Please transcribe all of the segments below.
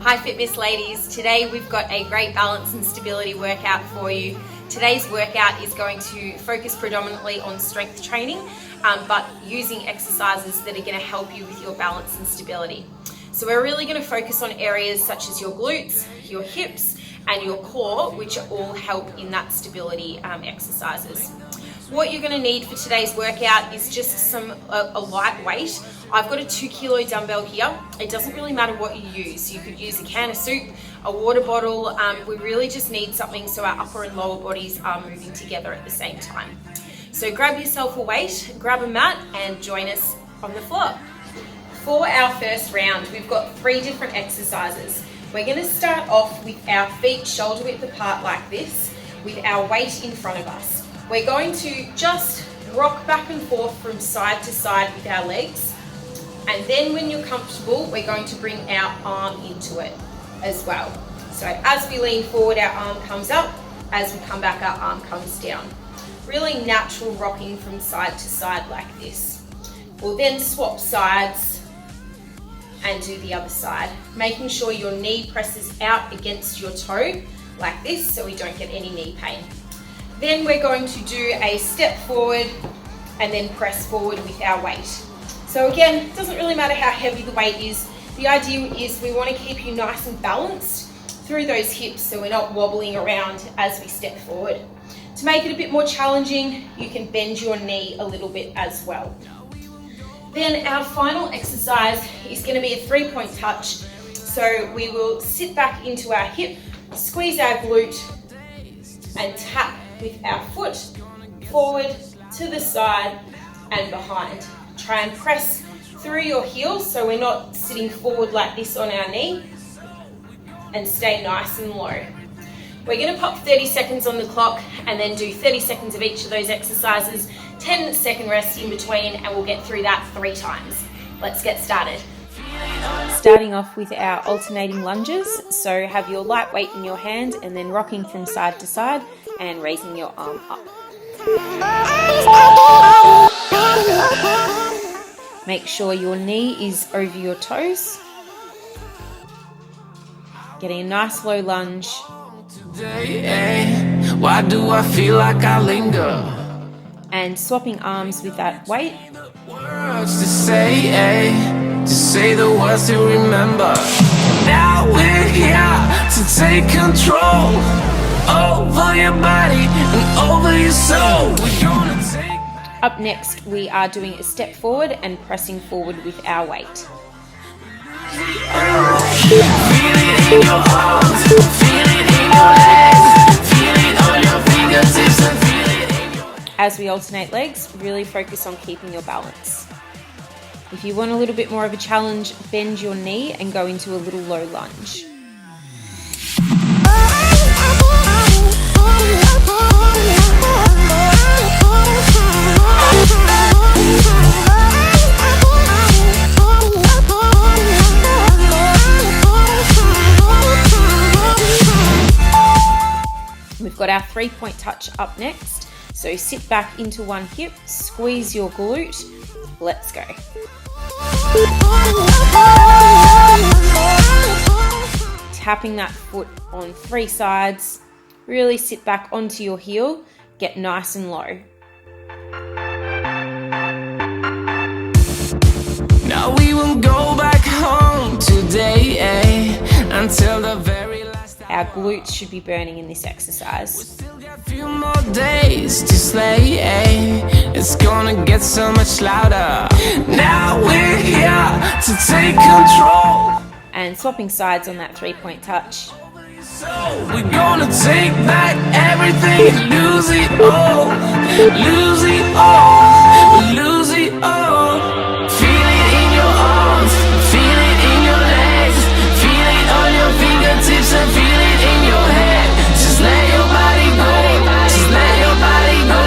Hi Fitness ladies, today we've got a great balance and stability workout for you. Today's workout is going to focus predominantly on strength training, but using exercises that are going to help you with your balance and stability. So we're really going to focus on areas such as your glutes, your hips and your core, which all help in that stability exercises. What you're going to need for today's workout is just a light weight. I've got a 2 kilo dumbbell here. It doesn't really matter what you use. You could use a can of soup, a water bottle. We really just need something so our upper and lower bodies are moving together at the same time. So grab yourself a weight, grab a mat and join us on the floor. For our first round, we've got 3 different exercises. We're going to start off with our feet shoulder width apart like this, with our weight in front of us. We're going to just rock back and forth from side to side with our legs. And then when you're comfortable, we're going to bring our arm into it as well. So as we lean forward, our arm comes up. As we come back, our arm comes down. Really natural rocking from side to side like this. We'll then swap sides and do the other side, making sure your knee presses out against your toe like this so we don't get any knee pain. Then we're going to do a step forward and then press forward with our weight. So again, it doesn't really matter how heavy the weight is. The idea is we want to keep you nice and balanced through those hips so we're not wobbling around as we step forward. To make it a bit more challenging, you can bend your knee a little bit as well. Then our final exercise is going to be a 3-point touch. So we will sit back into our hip, squeeze our glute and tap with our foot forward, to the side and behind. Try and press through your heels so we're not sitting forward like this on our knee, and stay nice and low. We're going to pop 30 seconds on the clock and then do 30 seconds of each of those exercises, 10-second rest in between, and we'll get through that 3 times. Let's get started. Starting off with our alternating lunges, so have your light weight in your hand and then rocking from side to side and raising your arm up. Make sure your knee is over your toes. Getting a nice low lunge. Why do I feel like I linger? And swapping arms with that weight. Words to say the words to remember. Now we're here to take control over your body and over your soul. We're gonna take... Up next, we are doing a step forward and pressing forward with our weight. Feel it in your arms, feel it in your legs, feel it on your fingertips and feel it in your... As we alternate legs, really focus on keeping your balance. If you want a little bit more of a challenge, bend your knee and go into a little low lunge. We've got our 3-point touch up next. So sit back into one hip, squeeze your glute. Let's go. Tapping that foot on 3 sides. Really sit back onto your heel. Get nice and low. Now we will go back home today, until the very last time. Our glutes should be burning in this exercise. We still got a few more days to slay. It's gonna get so much louder. Now we're here to take control. And swapping sides on that 3-point touch. So we're gonna take back everything, lose it all, lose it all, lose it all. Feel it in your arms, feel it in your legs, feel it on your fingertips and feel it in your head. Just let your body go, just let your body go,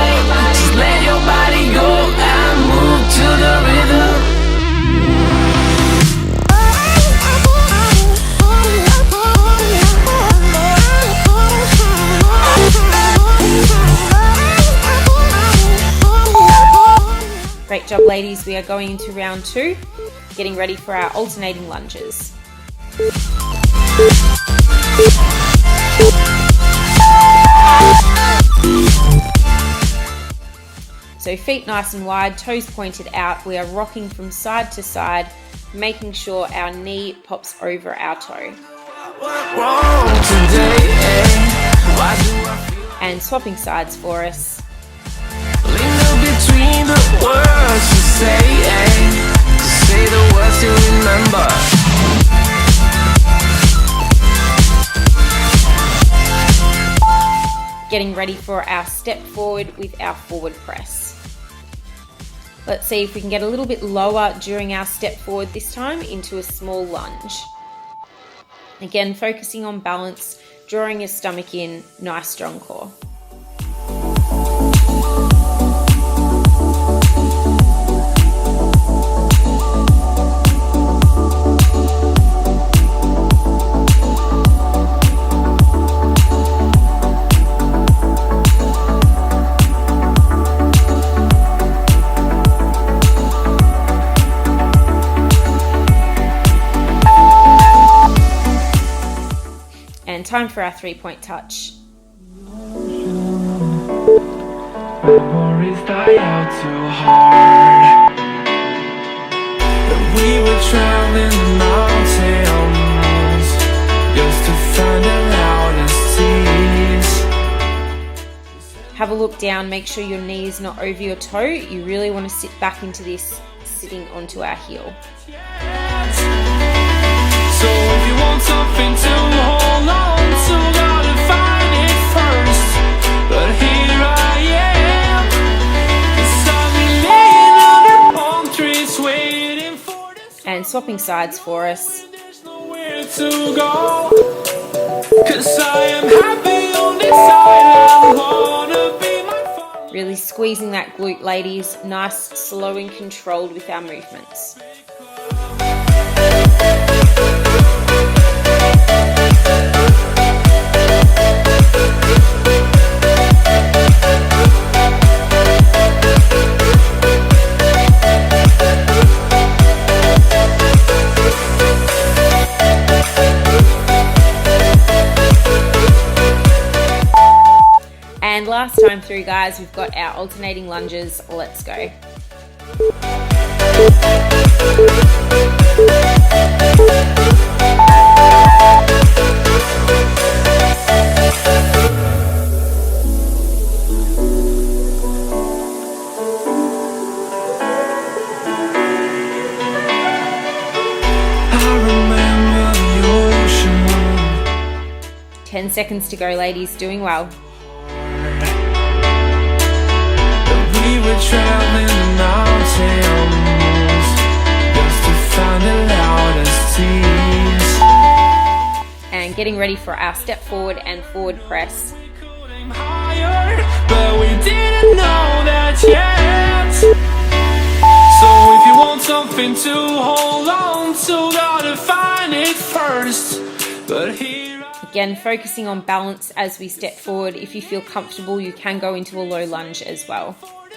just let your body go and move to the rhythm. Great job, ladies. We are going into round 2. Getting ready for our alternating lunges. So feet nice and wide, toes pointed out. We are rocking from side to side, making sure our knee pops over our toe. And swapping sides for us. Linger between the words you say the words you remember. Getting ready for our step forward with our forward press. Let's see if we can get a little bit lower during our step forward this time into a small lunge. Again, focusing on balance, drawing your stomach in, nice strong core. And time for our 3-point touch. Memories die out too hard. We were traveling mountains just to find the loudest tears. Have a look down, make sure your knee is not over your toe. You really want to sit back into this, sitting onto our heel. So if you want something to hold on to, gotta find it first. But here I am, 'cause I've been laying under palm trees waiting for this. And swapping sides for us. There's nowhere to go, 'cause I am happy on this island, wanna be my fun. Really squeezing that glute, ladies. Nice, slow and controlled with our movements. And last time through, guys, we've got our alternating lunges. Let's go. I remember the ocean. 10 seconds to go, ladies. Doing well. We were traveling the mountains just to find the loudest tears. And getting ready for our step forward and forward press. But we didn't know that yet. So if you want something to hold on to, gotta find it first. But here again, focusing on balance as we step forward. If you feel comfortable, you can go into a low lunge as well.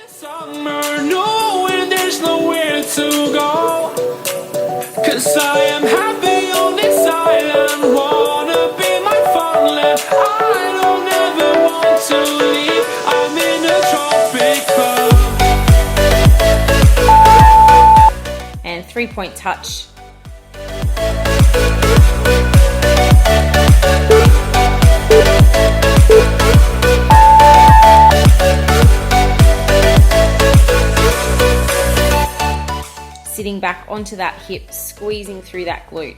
Summer, knowing there's nowhere to go, 'cause I am happy on this island, wanna be my funland. I don't ever want to leave, I'm in a tropic club. And 3-point touch. Sitting back onto that hip, squeezing through that glute.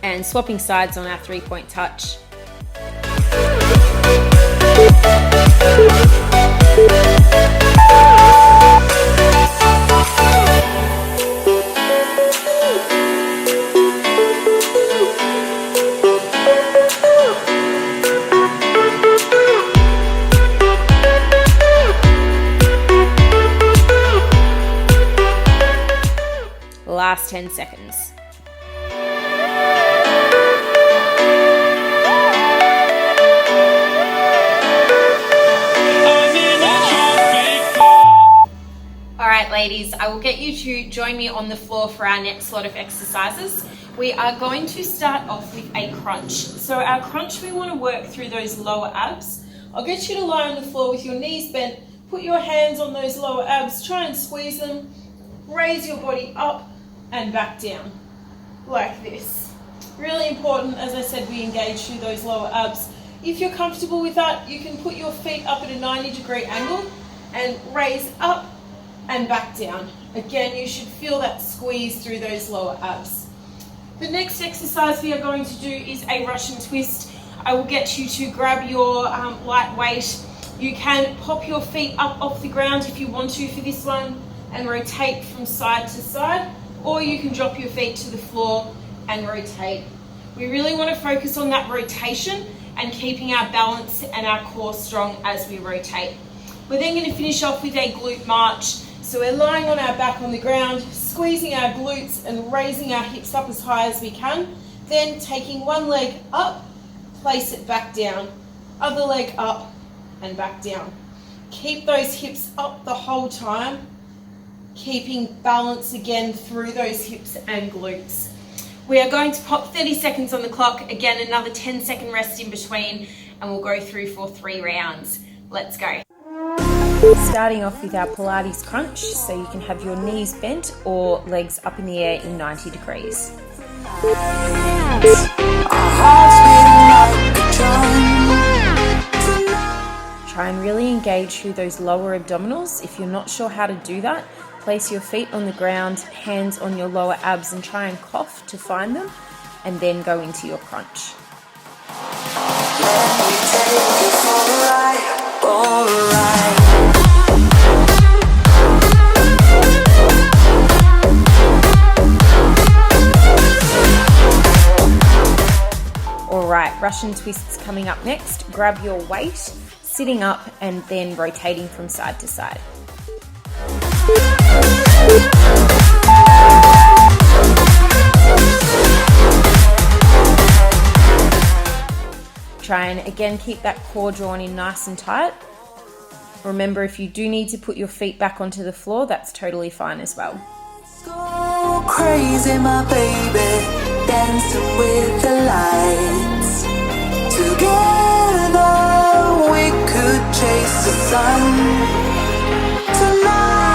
And swapping sides on our 3-point touch. last 10 seconds. Alright ladies, I will get you to join me on the floor for our next lot of exercises. We are going to start off with a crunch. So our crunch, we want to work through those lower abs. I'll get you to lie on the floor with your knees bent. Put your hands on those lower abs, try and squeeze them. Raise your body up and back down, like this. Really important, as I said, we engage through those lower abs. If you're comfortable with that, you can put your feet up at a 90-degree angle and raise up and back down. Again, you should feel that squeeze through those lower abs. The next exercise we are going to do is a Russian twist. I will get you to grab your light weight. You can pop your feet up off the ground if you want to for this one and rotate from side to side, or you can drop your feet to the floor and rotate. We really want to focus on that rotation and keeping our balance and our core strong as we rotate. We're then going to finish off with a glute march. So we're lying on our back on the ground, squeezing our glutes and raising our hips up as high as we can. Then taking one leg up, place it back down, other leg up and back down. Keep those hips up the whole time, keeping balance again through those hips and glutes. We are going to pop 30 seconds on the clock, again another 10-second rest in between, and we'll go through for 3 rounds. Let's go. Starting off with our Pilates crunch, so you can have your knees bent or legs up in the air in 90 degrees. Try and really engage through those lower abdominals. If you're not sure how to do that, place your feet on the ground, hands on your lower abs, and try and cough to find them, and then go into your crunch. Alright, Russian twists coming up next. Grab your weight, sitting up and then rotating from side to side. Try and again keep that core drawn in nice and tight. Remember, if you do need to put your feet back onto the floor, that's totally fine as well. Go crazy, my baby, dancing with the lights. Together we could chase the sun tonight.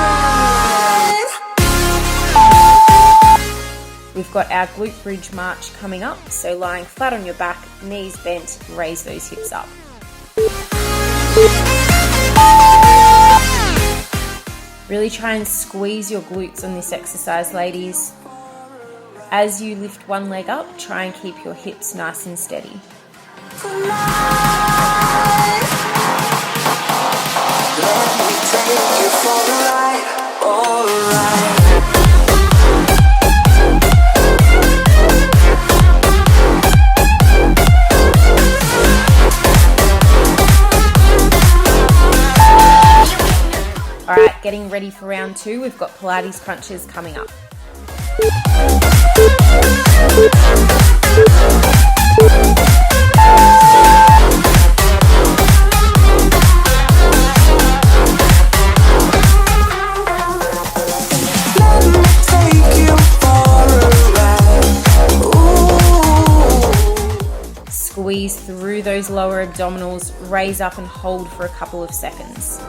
We've got our glute bridge march coming up, so lying flat on your back, knees bent, raise those hips up. Really try and squeeze your glutes on this exercise, ladies. As you lift one leg up, try and keep your hips nice and steady. Tonight, let me take you for a ride, alright. Alright, getting ready for round 2. We've got Pilates crunches coming up. Squeeze through those lower abdominals, raise up and hold for a couple of seconds.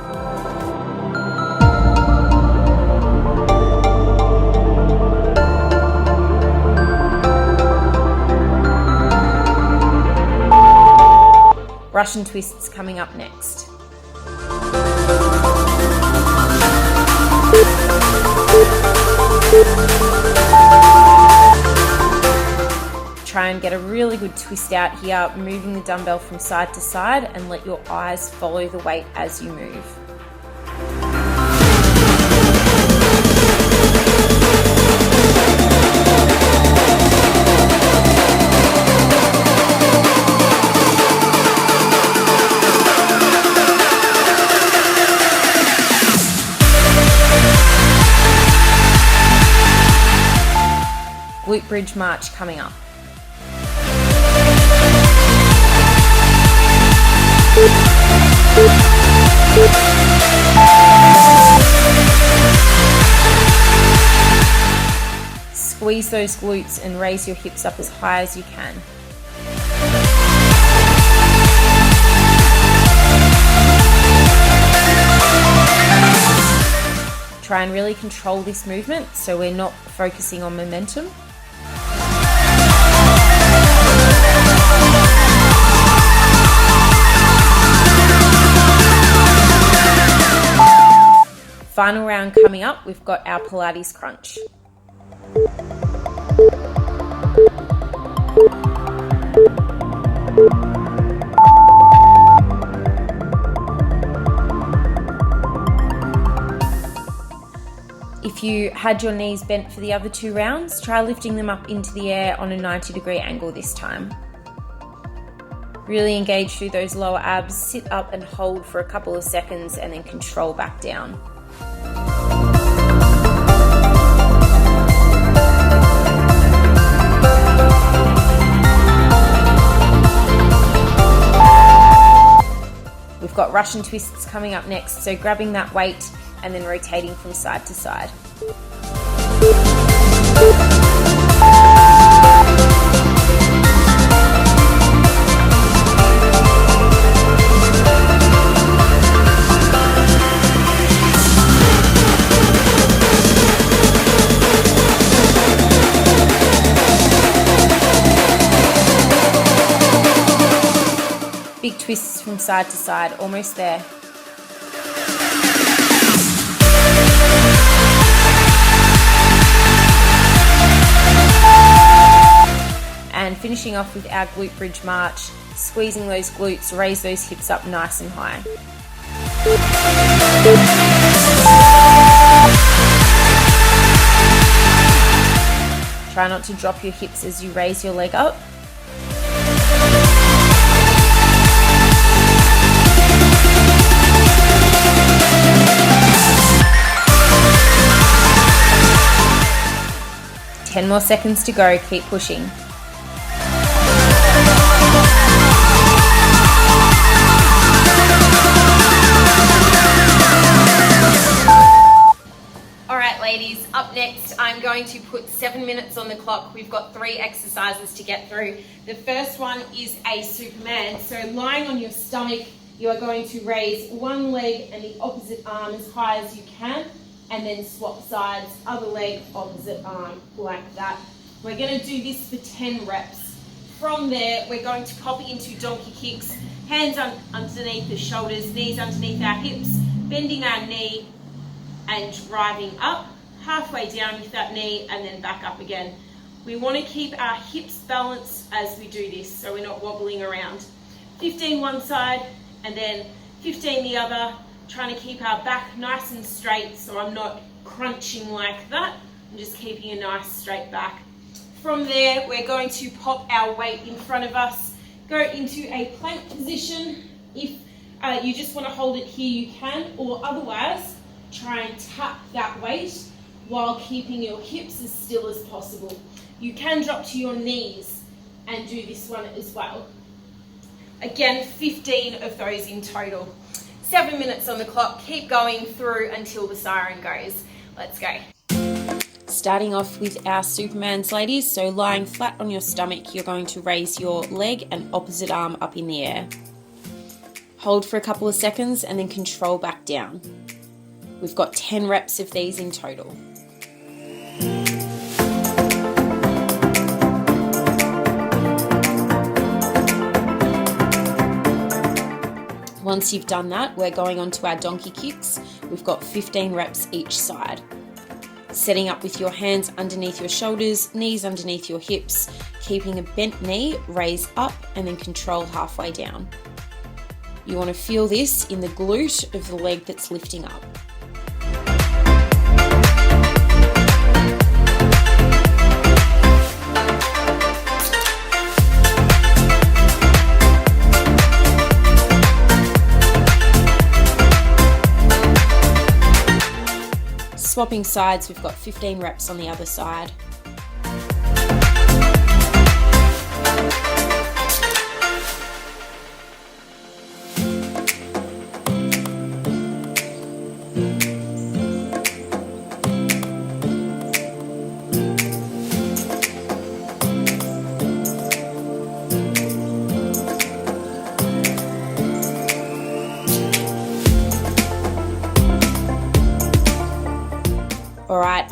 Russian twists coming up next. Try and get a really good twist out here, moving the dumbbell from side to side, and let your eyes follow the weight as you move. glute bridge march coming up. Squeeze those glutes and raise your hips up as high as you can. Try and really control this movement so we're not focusing on momentum. Final round coming up, we've got our Pilates crunch. If you had your knees bent for the other 2 rounds, try lifting them up into the air on a 90-degree angle this time. Really engage through those lower abs, sit up and hold for a couple of seconds and then control back down. We've got Russian twists coming up next, so grabbing that weight and then rotating from side to side. Big twists from side to side, almost there. And finishing off with our glute bridge march, squeezing those glutes, raise those hips up nice and high. Try not to drop your hips as you raise your leg up. Ten more seconds to go, keep pushing. Alright ladies, up next I'm going to put 7 minutes on the clock. We've got 3 exercises to get through. The first one is a Superman. So lying on your stomach, you are going to raise one leg and the opposite arm as high as you can, and then swap sides, other leg, opposite arm, like that. We're going to do this for 10 reps. From there, we're going to pop into donkey kicks, hands underneath the shoulders, knees underneath our hips, bending our knee and driving up, halfway down with that knee and then back up again. We want to keep our hips balanced as we do this, so we're not wobbling around. 15 one side and then 15 the other, trying to keep our back nice and straight so I'm not crunching like that. I'm just keeping a nice straight back. From there, we're going to pop our weight in front of us, go into a plank position. If you just want to hold it here, you can, or otherwise, try and tap that weight while keeping your hips as still as possible. You can drop to your knees and do this one as well. Again, 15 of those in total. 7 minutes on the clock, keep going through until the siren goes. Let's go. Starting off with our Supermans, ladies. So lying flat on your stomach, you're going to raise your leg and opposite arm up in the air. Hold for a couple of seconds and then control back down. We've got 10 reps of these in total. Once you've done that, we're going on to our donkey kicks. We've got 15 reps each side. Setting up with your hands underneath your shoulders, knees underneath your hips, keeping a bent knee, raise up and then control halfway down. You want to feel this in the glute of the leg that's lifting up. Swapping sides, we've got 15 reps on the other side.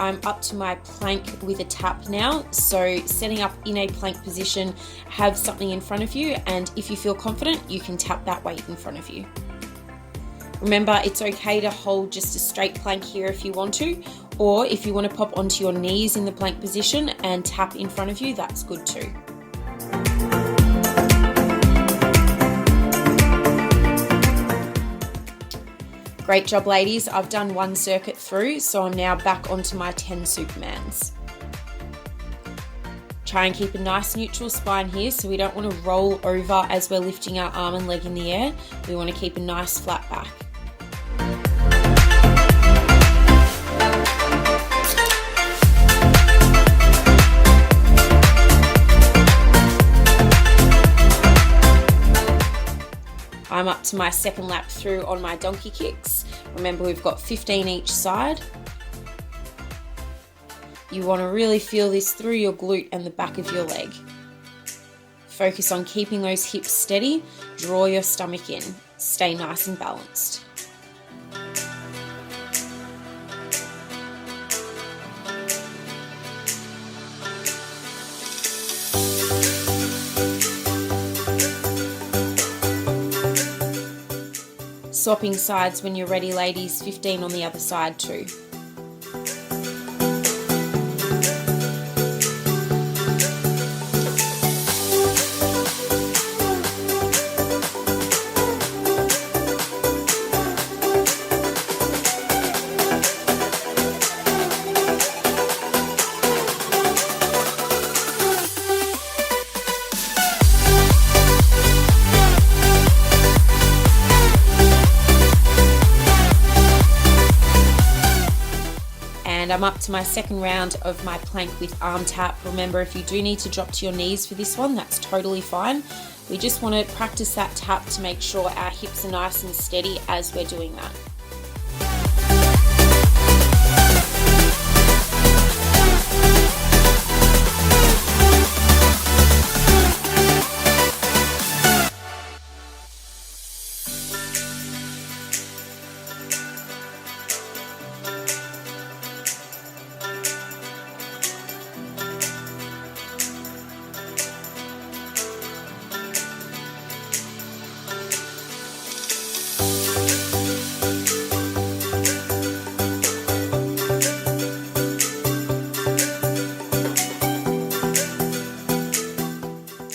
I'm up to my plank with a tap now. So setting up in a plank position, have something in front of you, and if you feel confident, you can tap that weight in front of you. Remember, it's okay to hold just a straight plank here if you want to, or if you want to pop onto your knees in the plank position and tap in front of you, that's good too. Great job, ladies. I've done one circuit through, so I'm now back onto my 10 Supermans. Try and keep a nice neutral spine here, so we don't want to roll over as we're lifting our arm and leg in the air. We want to keep a nice flat back. I'm up to my second lap through on my donkey kicks. Remember, we've got 15 each side. You want to really feel this through your glute and the back of your leg. Focus on keeping those hips steady. Draw your stomach in. Stay nice and balanced. Swapping sides when you're ready, ladies. 15 on the other side too. And I'm up to my second round of my plank with arm tap. Remember, if you do need to drop to your knees for this one, that's totally fine. We just want to practice that tap to make sure our hips are nice and steady as we're doing that.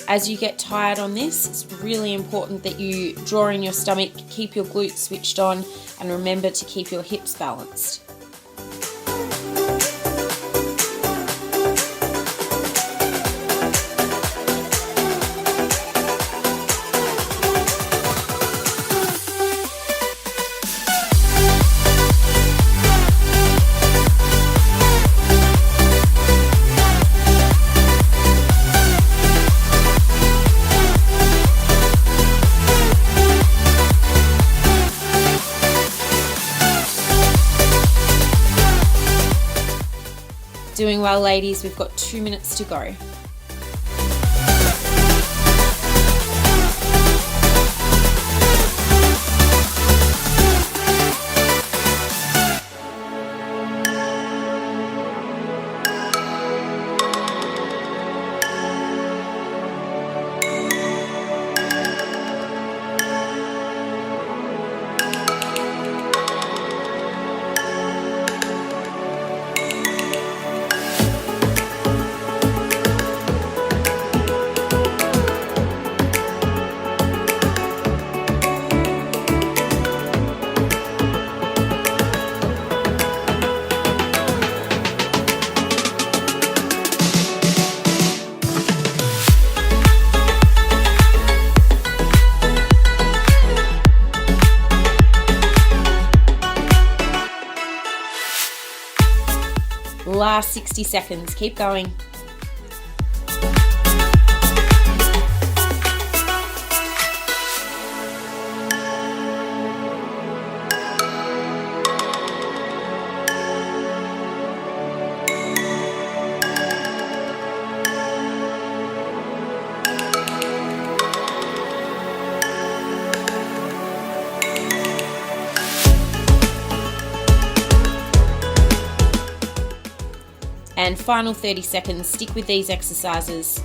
As you get tired on this, it's really important that you draw in your stomach, keep your glutes switched on, and remember to keep your hips balanced. Doing well, ladies. We've got 2 minutes to go. Last 60 seconds, keep going. And final 30 seconds, stick with these exercises.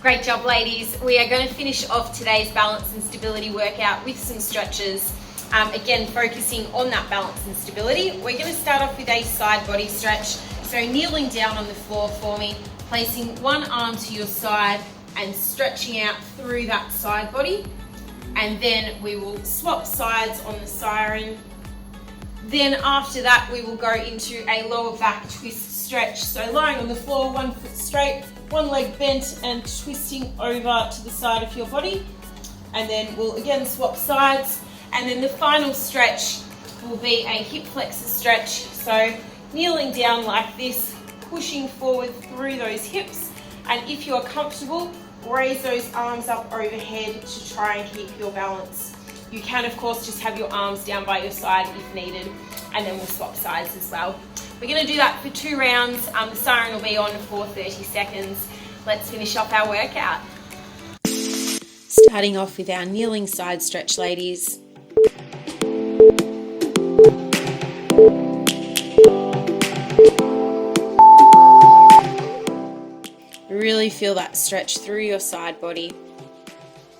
Great job, ladies. We are going to finish off today's balance and stability workout with some stretches. Again, focusing on that balance and stability. We're going to start off with a side body stretch. So kneeling down on the floor for me, placing one arm to your side and stretching out through that side body. And then we will swap sides on the siren. Then after that, we will go into a lower back twist stretch. So lying on the floor, 1 foot straight, one leg bent and twisting over to the side of your body. And then we'll again swap sides. And then the final stretch will be a hip flexor stretch. So kneeling down like this, pushing forward through those hips. And if you're comfortable, raise those arms up overhead to try and keep your balance. You can, of course, just have your arms down by your side if needed. And then we'll swap sides as well. We're going to do that for 2 rounds. The siren will be on for 30 seconds. Let's finish off our workout. Starting off with our kneeling side stretch, ladies. Really feel that stretch through your side body.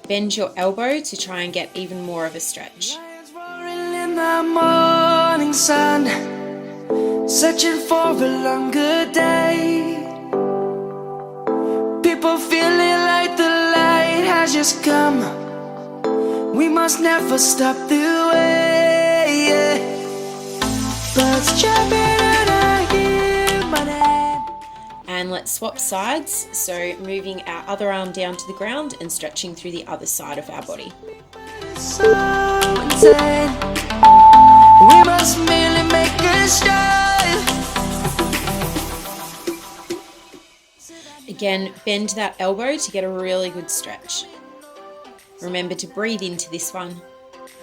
Bend your elbow to try and get even more of a stretch. In the morning sun, searching for a longer day. People feeling like the light has just come. We must never stop the way. Birds jumping and I hear my name. And let's swap sides. So moving our other arm down to the ground and stretching through the other side of our body. So insane. We must merely make a start. Again, bend that elbow to get a really good stretch. Remember to breathe into this one.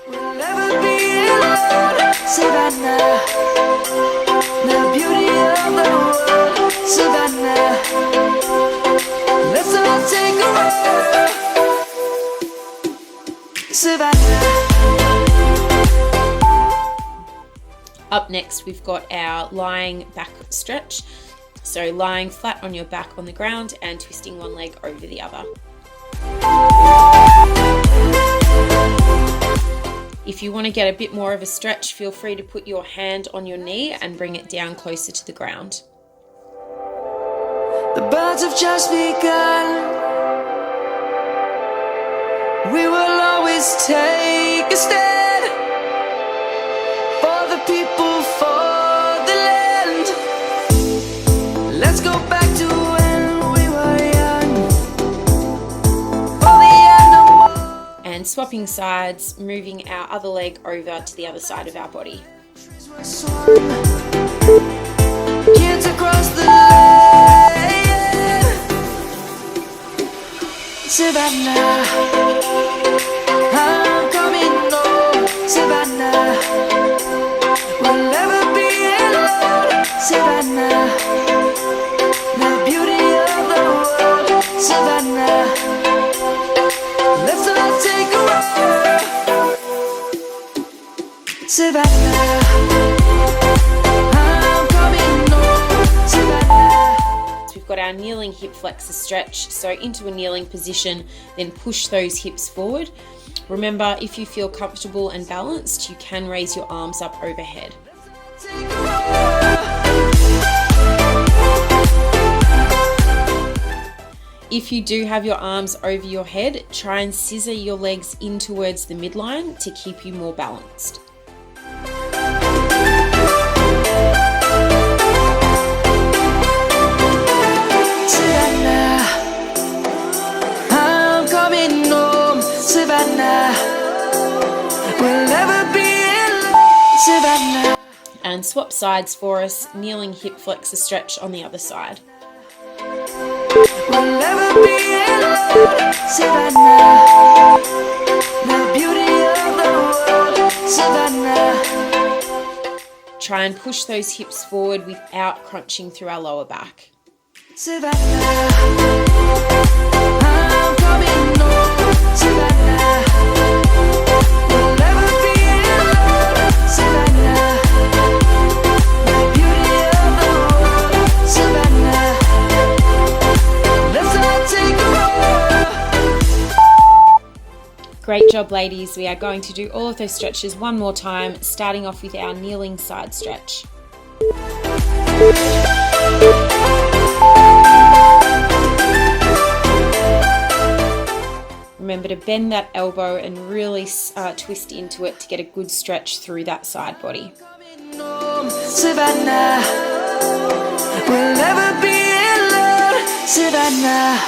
We'll never be alone. Savannah, the beauty of the world. Savannah, let's all take a ride. Savannah. Up next, we've got our lying back stretch. So lying flat on your back on the ground and twisting one leg over the other. If you want to get a bit more of a stretch, feel free to put your hand on your knee and bring it down closer to the ground. The birds have just begun. We will always take a stand for the people, for the land. Let's go back to when we were young. For the animals. And swapping sides, moving our other leg over to the other side of our body. Were swung. Kids across the land. Savannah, I'm coming home. Savannah, we'll never be alone. Savannah, the beauty of the world. Savannah, let's all take a ride. Savannah, I'm coming home. Savannah. We've got our kneeling hip flexor stretch. So into a kneeling position, then push those hips forward. Remember, if you feel comfortable and balanced, you can raise your arms up overhead. If you do have your arms over your head, try and scissor your legs in towards the midline to keep you more balanced. Savannah, I'm coming home. Savannah, we'll never be alone. Savannah. And swap sides for us, kneeling hip flexor stretch on the other side. We'll never be alone, Savannah. The beauty of the world, Savannah. Try and push those hips forward without crunching through our lower back. Savannah, I'm coming home, Savannah. We'll never be alone, Savannah. The beauty of the world, Savannah. Let's all take a walk. Great job, ladies. We are going to do all of those stretches one more time, starting off with our kneeling side stretch. Remember to bend that elbow and really twist into it to get a good stretch through that side body. Savannah, we'll never be alone, Savannah.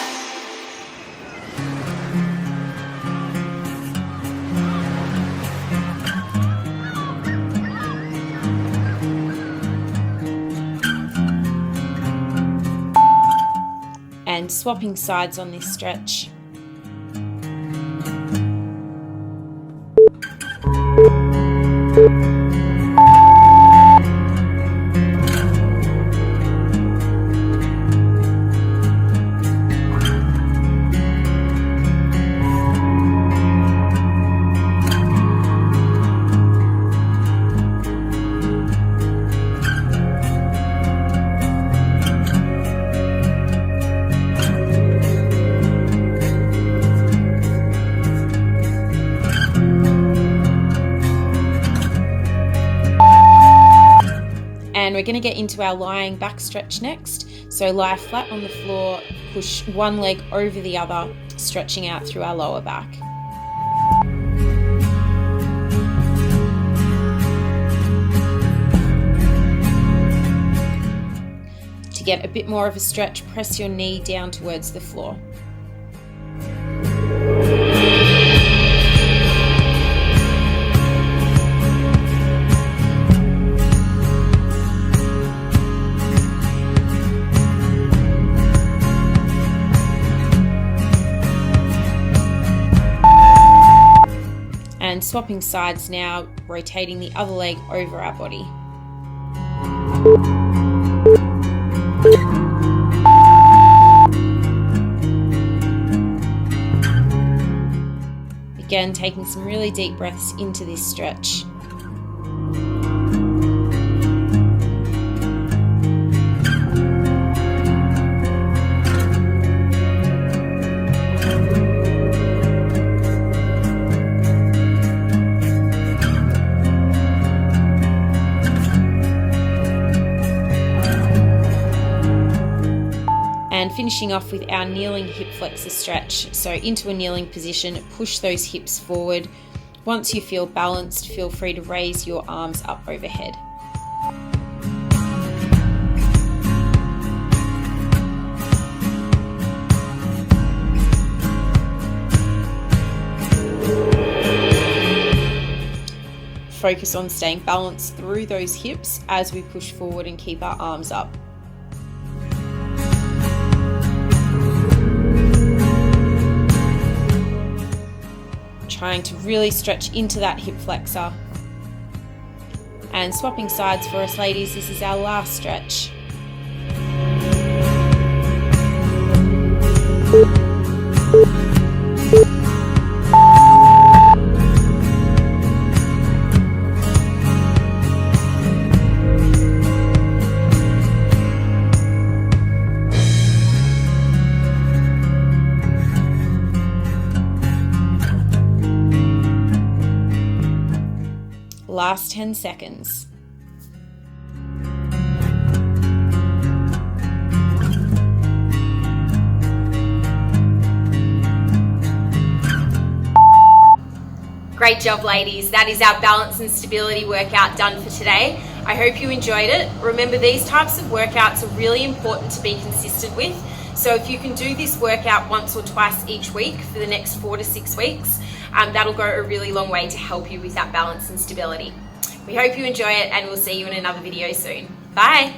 And swapping sides on this stretch. And we're going to get into our lying back stretch next. So lie flat on the floor, push one leg over the other, stretching out through our lower back. To get a bit more of a stretch, press your knee down towards the floor. And swapping sides now, rotating the other leg over our body. Again, taking some really deep breaths into this stretch. And finishing off with our kneeling hip flexor stretch. So into a kneeling position, push those hips forward. Once you feel balanced, feel free to raise your arms up overhead. Focus on staying balanced through those hips as we push forward and keep our arms up. Trying to really stretch into that hip flexor. And swapping sides for us, ladies, this is our last stretch. Last 10 seconds. Great job, ladies. That is our balance and stability workout done for today. I hope you enjoyed it. Remember, these types of workouts are really important to be consistent with. So if you can do this workout once or twice each week for the next 4 to 6 weeks, that'll go a really long way to help you with that balance and stability. We hope you enjoy it, and we'll see you in another video soon. Bye!